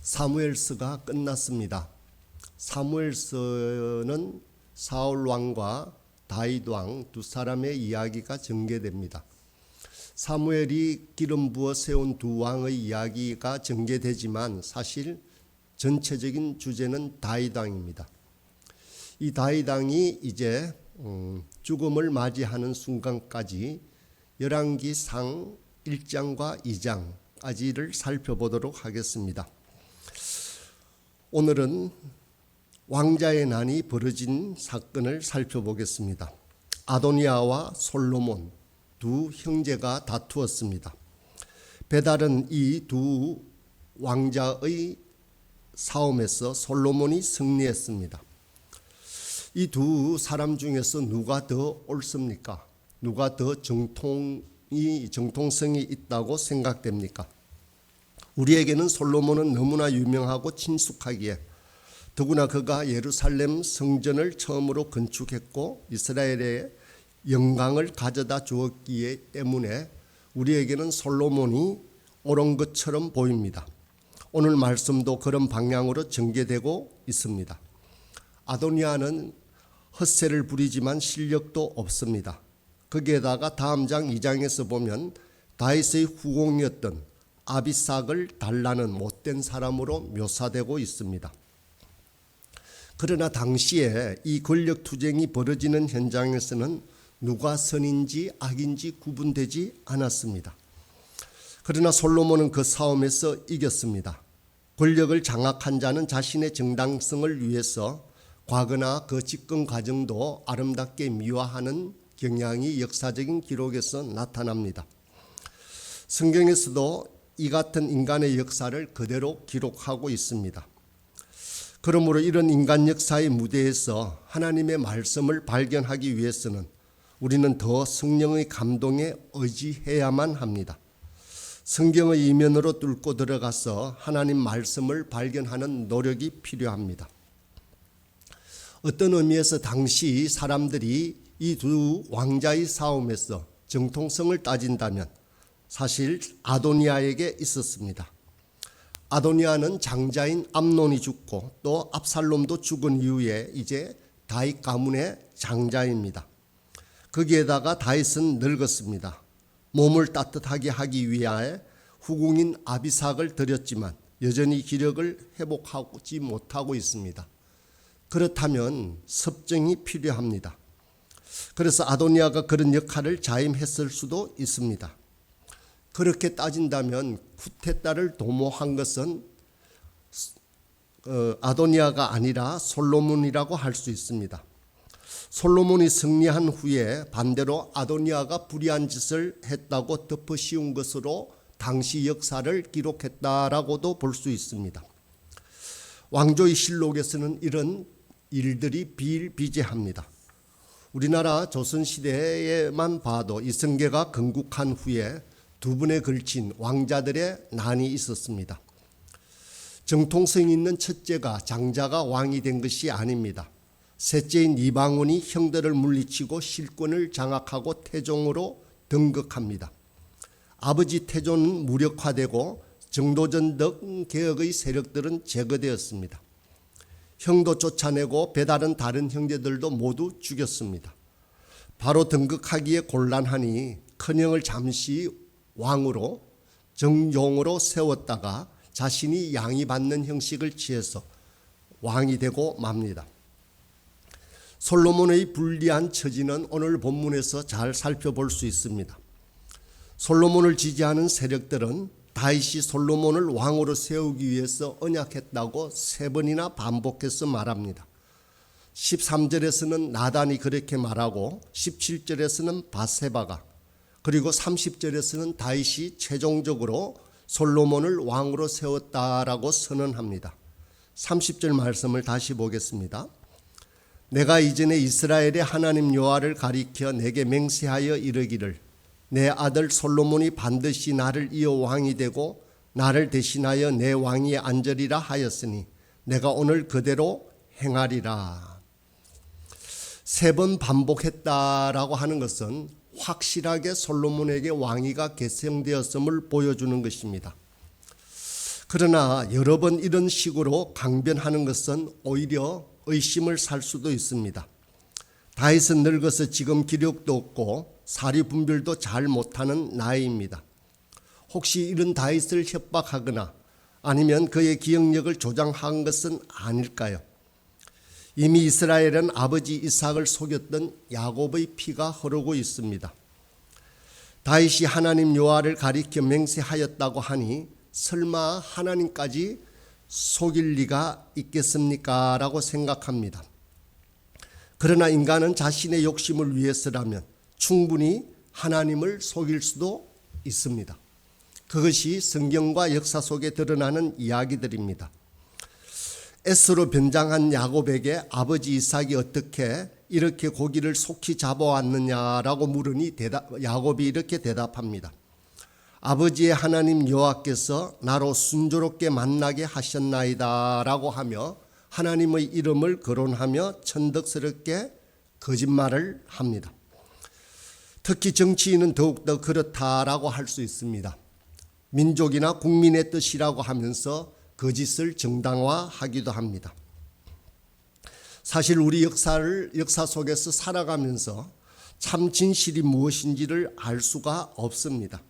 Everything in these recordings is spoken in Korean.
사무엘서가 끝났습니다. 사무엘서는 사울 왕과 다윗 왕 두 사람의 이야기가 전개됩니다. 사무엘이 기름 부어 세운 두 왕의 이야기가 전개되지만 사실 전체적인 주제는 다윗 왕입니다. 이 다윗 왕이 이제 죽음을 맞이하는 순간까지 열왕기상 1장과 2장까지를 살펴보도록 하겠습니다. 오늘은 왕자의 난이 벌어진 사건을 살펴보겠습니다. 아도니아와 솔로몬 두 형제가 다투었습니다. 배달은 이 두 왕자의 싸움에서 솔로몬이 승리했습니다. 이 두 사람 중에서 누가 더 옳습니까? 누가 더 정통성이 있다고 생각됩니까? 우리에게는 솔로몬은 너무나 유명하고 친숙하기에 더구나 그가 예루살렘 성전을 처음으로 건축했고 이스라엘에 영광을 가져다 주었기 때문에 우리에게는 솔로몬이 옳은 것처럼 보입니다. 오늘 말씀도 그런 방향으로 전개되고 있습니다. 아도니아는 헛세를 부리지만 실력도 없습니다. 거기에다가 다음 장 2장에서 보면 다윗의 후궁이었던 아비삭을 달라는 못된 사람으로 묘사되고 있습니다. 그러나 당시에 이 권력 투쟁이 벌어지는 현장에서는 누가 선인지 악인지 구분되지 않았습니다. 그러나 솔로몬은 그 싸움에서 이겼습니다. 권력을 장악한 자는 자신의 정당성을 위해서 과거나 그 집권 과정도 아름답게 미화하는 경향이 역사적인 기록에서 나타납니다. 성경에서도 이 같은 인간의 역사를 그대로 기록하고 있습니다. 그러므로 이런 인간 역사의 무대에서 하나님의 말씀을 발견하기 위해서는 우리는 더 성령의 감동에 의지해야만 합니다. 성경의 이면으로 뚫고 들어가서 하나님 말씀을 발견하는 노력이 필요합니다. 어떤 의미에서 당시 사람들이 이 두 왕자의 싸움에서 정통성을 따진다면 사실 아도니아에게 있었습니다. 아도니아는 장자인 암논이 죽고 또 압살롬도 죽은 이후에 이제 다윗 가문의 장자입니다. 거기에다가 다윗은 늙었습니다. 몸을 따뜻하게 하기 위하여 후궁인 아비삭을 들였지만 여전히 기력을 회복하지 못하고 있습니다. 그렇다면 섭정이 필요합니다. 그래서 아도니아가 그런 역할을 자임했을 수도 있습니다. 그렇게 따진다면 쿠데타를 도모한 것은 아도니아가 아니라 솔로몬이라고 할 수 있습니다. 솔로몬이 승리한 후에 반대로 아도니아가 불의한 짓을 했다고 덮어씌운 것으로 당시 역사를 기록했다라고도 볼 수 있습니다. 왕조의 실록에서는 이런 일들이 비일비재합니다. 우리나라 조선시대에만 봐도 이성계가 건국한 후에 두 번에 걸친 왕자들의 난이 있었습니다. 정통성 있는 첫째가 장자가 왕이 된 것이 아닙니다. 셋째인 이방원이 형들을 물리치고 실권을 장악하고 태종으로 등극합니다. 아버지 태종은 무력화되고 정도전 등 개혁의 세력들은 제거되었습니다. 형도 쫓아내고 배다른 다른 형제들도 모두 죽였습니다. 바로 등극하기에 곤란하니 큰형을 잠시 왕으로 정용으로 세웠다가 자신이 양위받는 형식을 취해서 왕이 되고 맙니다. 솔로몬의 불리한 처지는 오늘 본문에서 잘 살펴볼 수 있습니다. 솔로몬을 지지하는 세력들은 다윗이 솔로몬을 왕으로 세우기 위해서 언약했다고 3번이나 반복해서 말합니다. 13절에서는 나단이 그렇게 말하고 17절에서는 바세바가 그리고 30절에서는 다윗이 최종적으로 솔로몬을 왕으로 세웠다라고 선언합니다. 30절 말씀을 다시 보겠습니다. 내가 이전에 이스라엘의 하나님 여호와를 가리켜 내게 맹세하여 이르기를 내 아들 솔로몬이 반드시 나를 이어 왕이 되고 나를 대신하여 내 왕위에 앉으리라 하였으니 내가 오늘 그대로 행하리라. 3번 반복했다라고 하는 것은 확실하게 솔로몬에게 왕위가 계승되었음을 보여주는 것입니다. 그러나 여러 번 이런 식으로 강변하는 것은 오히려 의심을 살 수도 있습니다. 다윗은 늙어서 지금 기력도 없고 사리 분별도 잘 못하는 나이입니다. 혹시 이런 다윗을 협박하거나 아니면 그의 기억력을 조장한 것은 아닐까요? 이미 이스라엘은 아버지 이삭을 속였던 야곱의 피가 흐르고 있습니다. 다윗이 하나님 여호와를 가리켜 맹세하였다고 하니 설마 하나님까지 속일 리가 있겠습니까? 라고 생각합니다. 그러나 인간은 자신의 욕심을 위해서라면 충분히 하나님을 속일 수도 있습니다. 그것이 성경과 역사 속에 드러나는 이야기들입니다. 에스로 변장한 야곱에게 아버지 이삭이 어떻게 이렇게 고기를 속히 잡아왔느냐라고 물으니 야곱이 이렇게 대답합니다. 아버지의 하나님 여호와께서 나로 순조롭게 만나게 하셨나이다 라고 하며 하나님의 이름을 거론하며 천덕스럽게 거짓말을 합니다. 특히 정치인은 더욱더 그렇다라고 할 수 있습니다. 민족이나 국민의 뜻이라고 하면서 거짓을 정당화하기도 합니다. 사실 우리 역사 속에서 살아가면서 참 진실이 무엇인지를 알 수가 없습니다.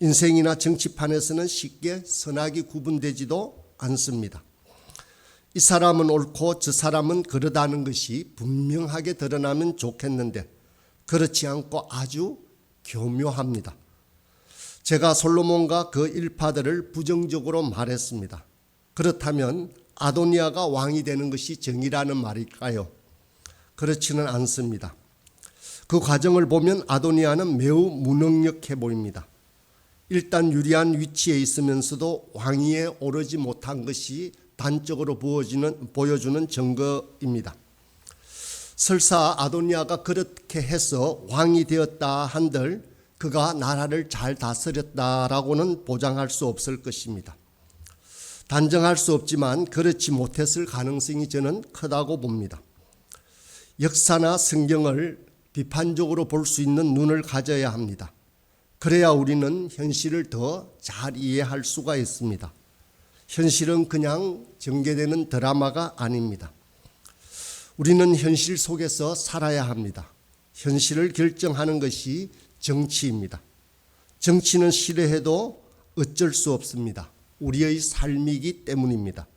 인생이나 정치판에서는 쉽게 선악이 구분되지도 않습니다. 이 사람은 옳고 저 사람은 그러다는 것이 분명하게 드러나면 좋겠는데 그렇지 않고 아주 교묘합니다. 제가 솔로몬과 그 일파들을 부정적으로 말했습니다. 그렇다면 아도니아가 왕이 되는 것이 정의라는 말일까요? 그렇지는 않습니다. 그 과정을 보면 아도니아는 매우 무능력해 보입니다. 일단 유리한 위치에 있으면서도 왕위에 오르지 못한 것이 단적으로 보여주는 증거입니다. 설사 아도니아가 그렇게 해서 왕이 되었다 한들 그가 나라를 잘 다스렸다라고는 보장할 수 없을 것입니다. 단정할 수 없지만 그렇지 못했을 가능성이 저는 크다고 봅니다. 역사나 성경을 비판적으로 볼 수 있는 눈을 가져야 합니다. 그래야 우리는 현실을 더 잘 이해할 수가 있습니다. 현실은 그냥 전개되는 드라마가 아닙니다. 우리는 현실 속에서 살아야 합니다. 현실을 결정하는 것이 정치입니다. 정치는 싫어해도 어쩔 수 없습니다. 우리의 삶이기 때문입니다.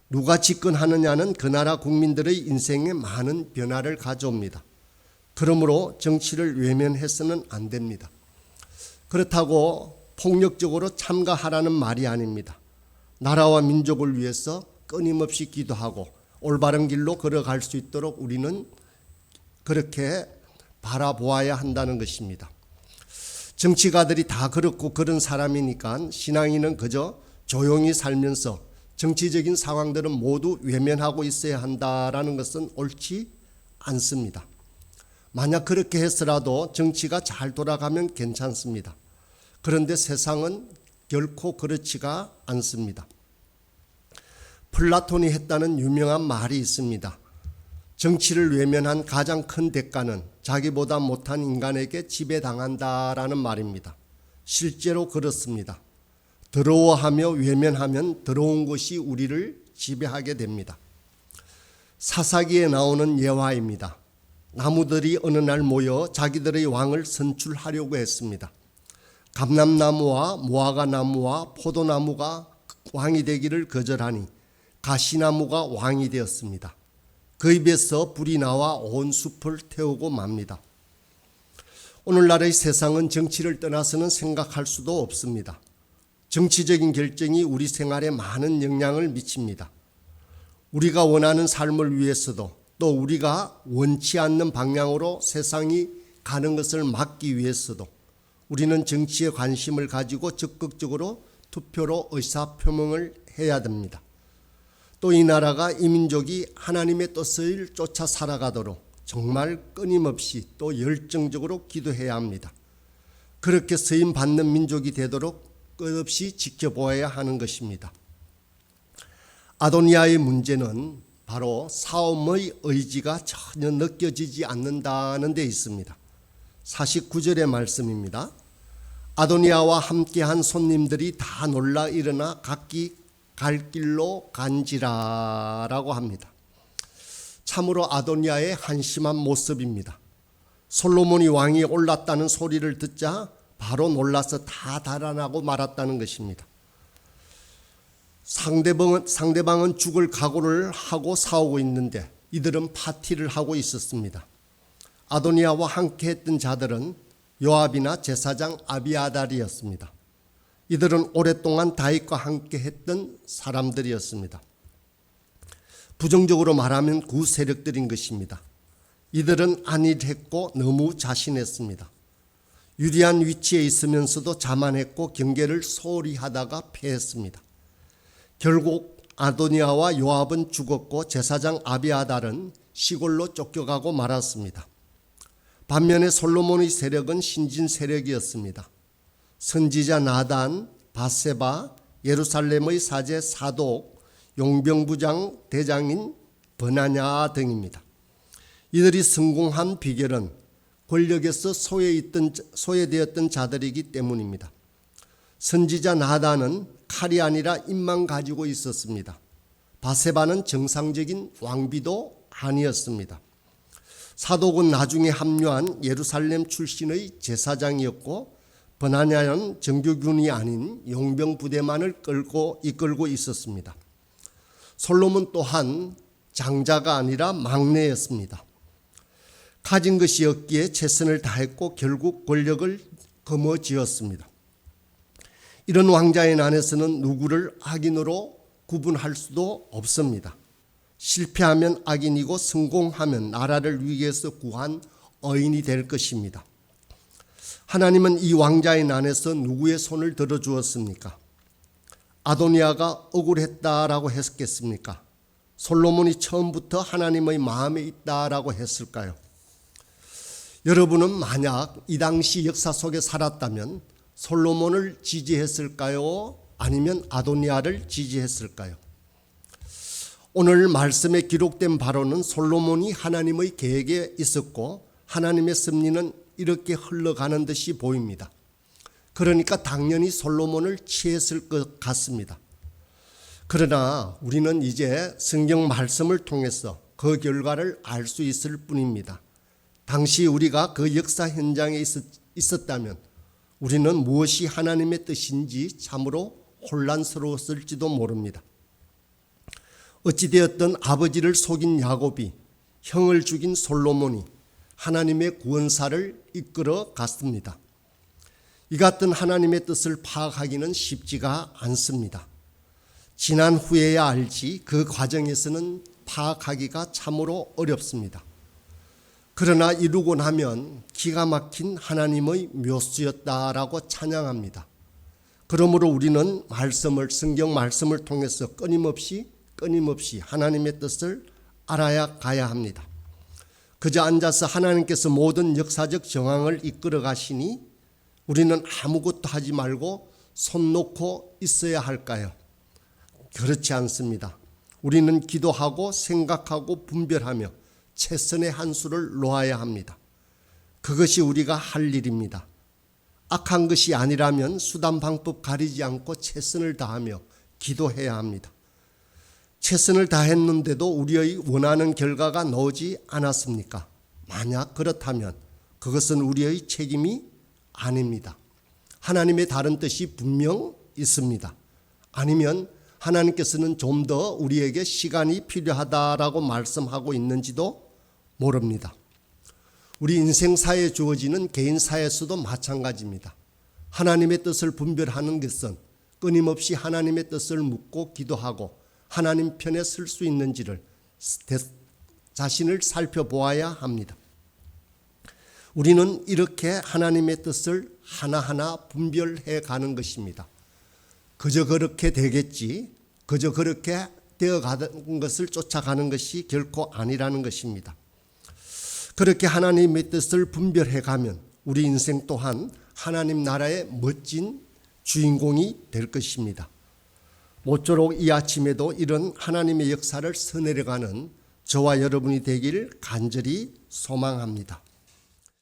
누가 집권하느냐는 그 나라 국민들의 인생에 많은 변화를 가져옵니다. 그러므로 정치를 외면해서는 안 됩니다. 그렇다고 폭력적으로 참가하라는 말이 아닙니다. 나라와 민족을 위해서 끊임없이 기도하고 올바른 길로 걸어갈 수 있도록 우리는 그렇게 바라보아야 한다는 것입니다. 정치가들이 다 그렇고 그런 사람이니까 신앙인은 그저 조용히 살면서 정치적인 상황들은 모두 외면하고 있어야 한다라는 것은 옳지 않습니다. 만약 그렇게 했더라도 정치가 잘 돌아가면 괜찮습니다. 그런데 세상은 결코 그렇지가 않습니다. 플라톤이 했다는 유명한 말이 있습니다. 정치를 외면한 가장 큰 대가는 자기보다 못한 인간에게 지배당한다라는 말입니다. 실제로 그렇습니다. 더러워하며 외면하면 더러운 것이 우리를 지배하게 됩니다. 사사기에 나오는 예화입니다. 나무들이 어느 날 모여 자기들의 왕을 선출하려고 했습니다. 감람나무와 무화과나무와 포도나무가 왕이 되기를 거절하니 가시나무가 왕이 되었습니다. 그 입에서 불이 나와 온 숲을 태우고 맙니다. 오늘날의 세상은 정치를 떠나서는 생각할 수도 없습니다. 정치적인 결정이 우리 생활에 많은 영향을 미칩니다. 우리가 원하는 삶을 위해서도 또 우리가 원치 않는 방향으로 세상이 가는 것을 막기 위해서도 우리는 정치에 관심을 가지고 적극적으로 투표로 의사표명을 해야 됩니다. 또 이 나라가 이 민족이 하나님의 뜻을 쫓아 살아가도록 정말 끊임없이 또 열정적으로 기도해야 합니다. 그렇게 쓰임 받는 민족이 되도록 끝없이 지켜보아야 하는 것입니다. 아도니아의 문제는 바로 싸움의 의지가 전혀 느껴지지 않는다는 데 있습니다. 49절의 말씀입니다. 아도니아와 함께한 손님들이 다 놀라 일어나 각기 갈 길로 간지라라고 합니다. 참으로 아도니아의 한심한 모습입니다. 솔로몬이 왕이 올랐다는 소리를 듣자 바로 놀라서 다 달아나고 말았다는 것입니다. 상대방은 죽을 각오를 하고 싸우고 있는데 이들은 파티를 하고 있었습니다. 아도니아와 함께 했던 자들은 요압이나 제사장 아비아달이었습니다. 이들은 오랫동안 다윗과 함께 했던 사람들이었습니다. 부정적으로 말하면 구세력들인 것입니다. 이들은 안일했고 너무 자신했습니다. 유리한 위치에 있으면서도 자만했고 경계를 소홀히 하다가 패했습니다. 결국 아도니아와 요압은 죽었고 제사장 아비아달은 시골로 쫓겨가고 말았습니다. 반면에 솔로몬의 세력은 신진 세력이었습니다. 선지자 나단, 밧세바, 예루살렘의 사제 사독, 용병부장 대장인 버나냐 등입니다. 이들이 성공한 비결은 권력에서 소외되었던 자들이기 때문입니다. 선지자 나단은 칼이 아니라 입만 가지고 있었습니다. 밧세바는 정상적인 왕비도 아니었습니다. 사독은 나중에 합류한 예루살렘 출신의 제사장이었고 버나냐는 정규군이 아닌 용병 부대만을 이끌고 있었습니다. 솔로몬 또한 장자가 아니라 막내였습니다. 가진 것이 없기에 최선을 다했고 결국 권력을 거머쥐었습니다. 이런 왕자의 난에서는 누구를 악인으로 구분할 수도 없습니다. 실패하면 악인이고 성공하면 나라를 위기에서 구한 의인이 될 것입니다. 하나님은 이 왕자의 난에서 누구의 손을 들어주었습니까? 아도니아가 억울했다라고 했겠습니까? 솔로몬이 처음부터 하나님의 마음에 있다라고 했을까요? 여러분은 만약 이 당시 역사 속에 살았다면 솔로몬을 지지했을까요? 아니면 아도니아를 지지했을까요? 오늘 말씀에 기록된 바로는 솔로몬이 하나님의 계획에 있었고 하나님의 섭리는 이렇게 흘러가는 듯이 보입니다. 그러니까 당연히 솔로몬을 취했을 것 같습니다. 그러나 우리는 이제 성경 말씀을 통해서 그 결과를 알 수 있을 뿐입니다. 당시 우리가 그 역사 현장에 있었다면 우리는 무엇이 하나님의 뜻인지 참으로 혼란스러웠을지도 모릅니다. 어찌되었든 아버지를 속인 야곱이 형을 죽인 솔로몬이 하나님의 구원사를 이끌어 갔습니다. 이 같은 하나님의 뜻을 파악하기는 쉽지가 않습니다. 지난 후에야 알지 그 과정에서는 파악하기가 참으로 어렵습니다. 그러나 이루고 나면 기가 막힌 하나님의 묘수였다라고 찬양합니다. 그러므로 우리는 성경 말씀을 통해서 끊임없이 하나님의 뜻을 알아야 가야 합니다. 그저 앉아서 하나님께서 모든 역사적 정황을 이끌어 가시니 우리는 아무것도 하지 말고 손 놓고 있어야 할까요? 그렇지 않습니다. 우리는 기도하고 생각하고 분별하며 최선의 한 수를 놓아야 합니다. 그것이 우리가 할 일입니다. 악한 것이 아니라면 수단 방법 가리지 않고 최선을 다하며 기도해야 합니다. 최선을 다했는데도 우리의 원하는 결과가 나오지 않았습니까? 만약 그렇다면 그것은 우리의 책임이 아닙니다. 하나님의 다른 뜻이 분명 있습니다. 아니면 하나님께서는 좀 더 우리에게 시간이 필요하다라고 말씀하고 있는지도 모릅니다. 우리 인생사에 주어지는 개인사에서도 마찬가지입니다. 하나님의 뜻을 분별하는 것은 끊임없이 하나님의 뜻을 묻고 기도하고 하나님 편에 설 수 있는지를 자신을 살펴보아야 합니다. 우리는 이렇게 하나님의 뜻을 하나하나 분별해 가는 것입니다. 그저 그렇게 되겠지, 그저 그렇게 되어가는 것을 쫓아가는 것이 결코 아니라는 것입니다. 그렇게 하나님의 뜻을 분별해 가면 우리 인생 또한 하나님 나라의 멋진 주인공이 될 것입니다. 모쪼록 이 아침에도 이런 하나님의 역사를 써내려가는 저와 여러분이 되길 간절히 소망합니다.